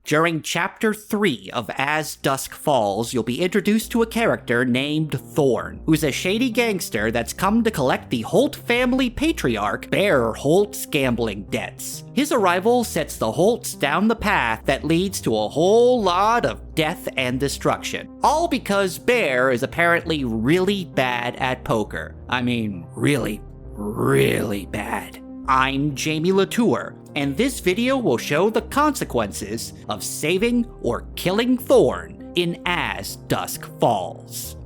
During Chapter 3 of As Dusk Falls, you'll be introduced to a character named Thorne, who's a shady gangster that's come to collect the Holt family patriarch, Bear Holt's gambling debts. His arrival sets the Holts down the path that leads to a whole lot of death and destruction. All because Bear is apparently really bad at poker. I mean, really, really bad. I'm Jamie Latour, and this video will show the consequences of saving or killing Thorne in As Dusk Falls.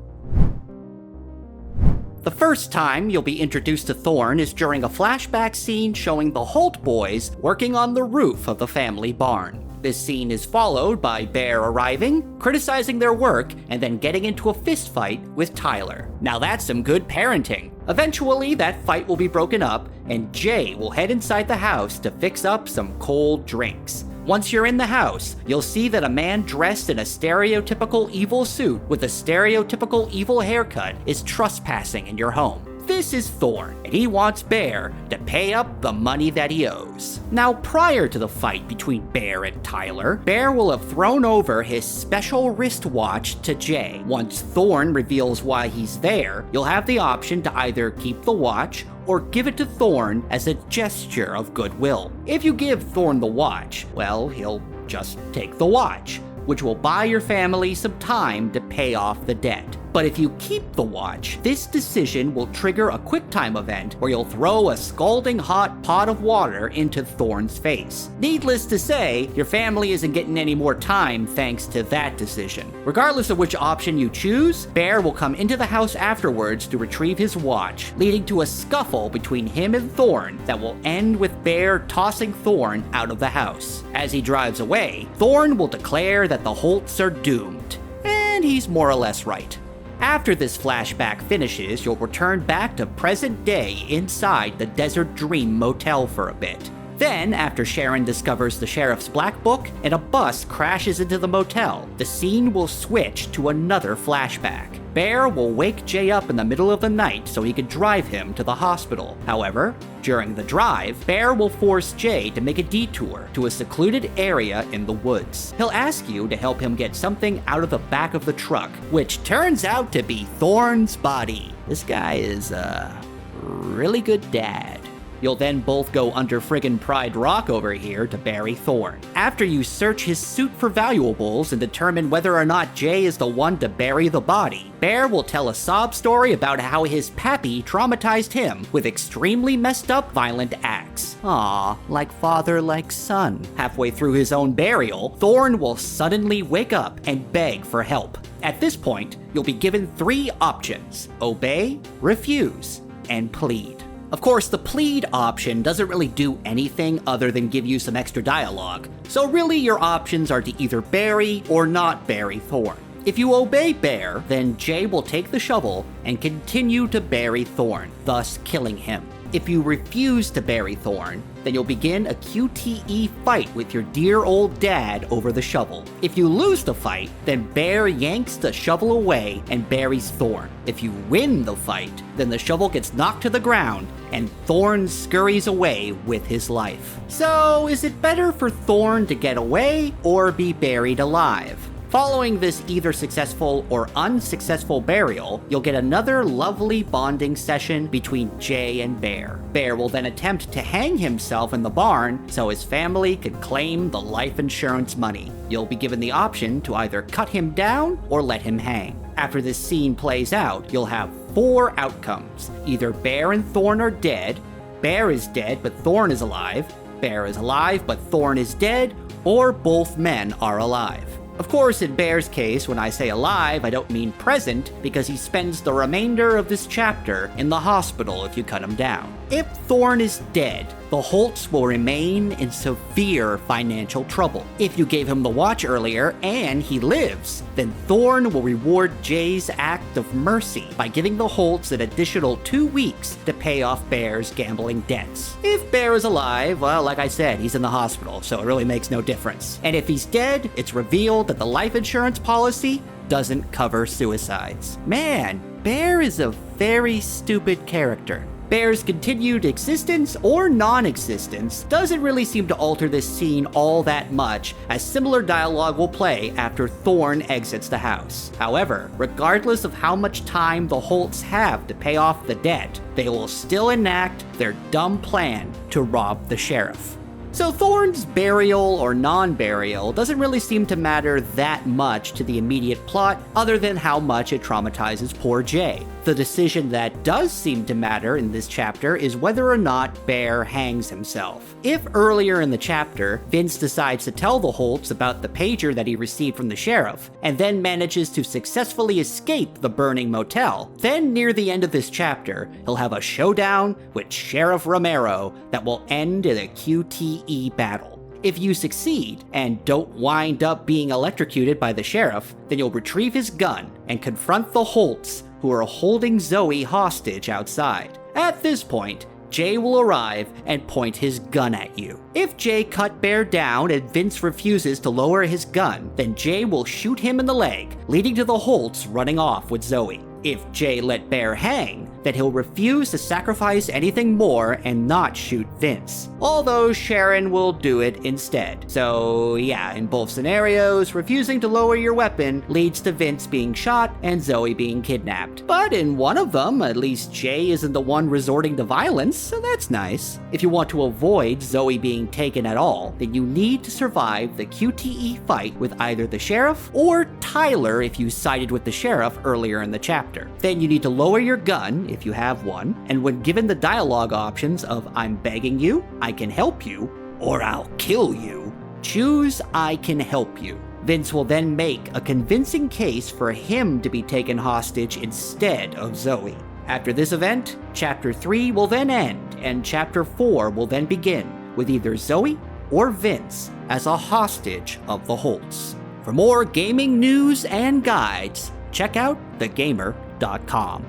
The first time you'll be introduced to Thorne is during a flashback scene showing the Holt boys working on the roof of the family barn. This scene is followed by Bear arriving, criticizing their work, and then getting into a fistfight with Tyler. Now that's some good parenting. Eventually, that fight will be broken up, and Jay will head inside the house to fix up some cold drinks. Once you're in the house, you'll see that a man dressed in a stereotypical evil suit with a stereotypical evil haircut is trespassing in your home. This is Thorne, and he wants Bear to pay up the money that he owes. Now, prior to the fight between Bear and Tyler, Bear will have thrown over his special wristwatch to Jay. Once Thorne reveals why he's there, you'll have the option to either keep the watch or give it to Thorne as a gesture of goodwill. If you give Thorne the watch, well, he'll just take the watch, which will buy your family some time to pay off the debt. But if you keep the watch, this decision will trigger a QuickTime event where you'll throw a scalding hot pot of water into Thorne's face. Needless to say, your family isn't getting any more time thanks to that decision. Regardless of which option you choose, Bear will come into the house afterwards to retrieve his watch, leading to a scuffle between him and Thorne that will end with Bear tossing Thorne out of the house. As he drives away, Thorne will declare that the Holts are doomed. And he's more or less right. After this flashback finishes, you'll return back to present day inside the Desert Dream motel for a bit. Then, after Sharon discovers the sheriff's black book and a bus crashes into the motel, the scene will switch to another flashback. Bear will wake Jay up in the middle of the night so he can drive him to the hospital. However, during the drive, Bear will force Jay to make a detour to a secluded area in the woods. He'll ask you to help him get something out of the back of the truck, which turns out to be Thorne's body. This guy is a really good dad. You'll then both go under friggin' Pride Rock over here to bury Thorne. After you search his suit for valuables and determine whether or not Jay is the one to bury the body, Bear will tell a sob story about how his pappy traumatized him with extremely messed up violent acts. Aw, like father, like son. Halfway through his own burial, Thorne will suddenly wake up and beg for help. At this point, you'll be given 3 options: obey, refuse, and plead. Of course, the plead option doesn't really do anything other than give you some extra dialogue, so really your options are to either bury or not bury Thorne. If you obey Bear, then Jay will take the shovel and continue to bury Thorne, thus killing him. If you refuse to bury Thorne, then you'll begin a QTE fight with your dear old dad over the shovel. If you lose the fight, then Bear yanks the shovel away and buries Thorne. If you win the fight, then the shovel gets knocked to the ground and Thorne scurries away with his life. So, is it better for Thorne to get away or be buried alive? Following this either successful or unsuccessful burial, you'll get another lovely bonding session between Jay and Bear. Bear will then attempt to hang himself in the barn so his family could claim the life insurance money. You'll be given the option to either cut him down or let him hang. After this scene plays out, you'll have 4 outcomes. Either Bear and Thorne are dead, Bear is dead but Thorne is alive, Bear is alive but Thorne is dead, or both men are alive. Of course, in Bear's case, when I say alive, I don't mean present, because he spends the remainder of this chapter in the hospital if you cut him down. If Thorne is dead, the Holts will remain in severe financial trouble. If you gave him the watch earlier and he lives, then Thorne will reward Jay's act of mercy by giving the Holts an additional 2 weeks to pay off Bear's gambling debts. If Bear is alive, well, like I said, he's in the hospital, so it really makes no difference. And if he's dead, it's revealed that the life insurance policy doesn't cover suicides. Man, Bear is a very stupid character. Bear's continued existence or non-existence doesn't really seem to alter this scene all that much, as similar dialogue will play after Thorne exits the house. However, regardless of how much time the Holts have to pay off the debt, they will still enact their dumb plan to rob the sheriff. So Thorne's burial or non-burial doesn't really seem to matter that much to the immediate plot, other than how much it traumatizes poor Jay. The decision that does seem to matter in this chapter is whether or not Bear hangs himself. If earlier in the chapter, Vince decides to tell the Holts about the pager that he received from the sheriff, and then manages to successfully escape the burning motel, then near the end of this chapter, he'll have a showdown with Sheriff Romero that will end in a QTE battle. If you succeed, and don't wind up being electrocuted by the sheriff, then you'll retrieve his gun and confront the Holts, who are holding Zoe hostage outside. At this point, Jay will arrive and point his gun at you. If Jay cut Bear down and Vince refuses to lower his gun, then Jay will shoot him in the leg, leading to the Holts running off with Zoe. If Jay let Bear hang, then he'll refuse to sacrifice anything more and not shoot Vince. Although Sharon will do it instead. So yeah, in both scenarios, refusing to lower your weapon leads to Vince being shot and Zoe being kidnapped. But in one of them, at least Jay isn't the one resorting to violence, so that's nice. If you want to avoid Zoe being taken at all, then you need to survive the QTE fight with either the sheriff or Tyler if you sided with the sheriff earlier in the chapter. Then you need to lower your gun if you have one, and when given the dialogue options of "I'm begging you," "I can help you," or "I'll kill you," choose "I can help you." Vince will then make a convincing case for him to be taken hostage instead of Zoe. After this event, Chapter 3 will then end, and Chapter 4 will then begin, with either Zoe or Vince as a hostage of the Holts. For more gaming news and guides, check out thegamer.com.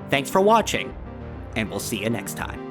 Thanks for watching, and we'll see you next time.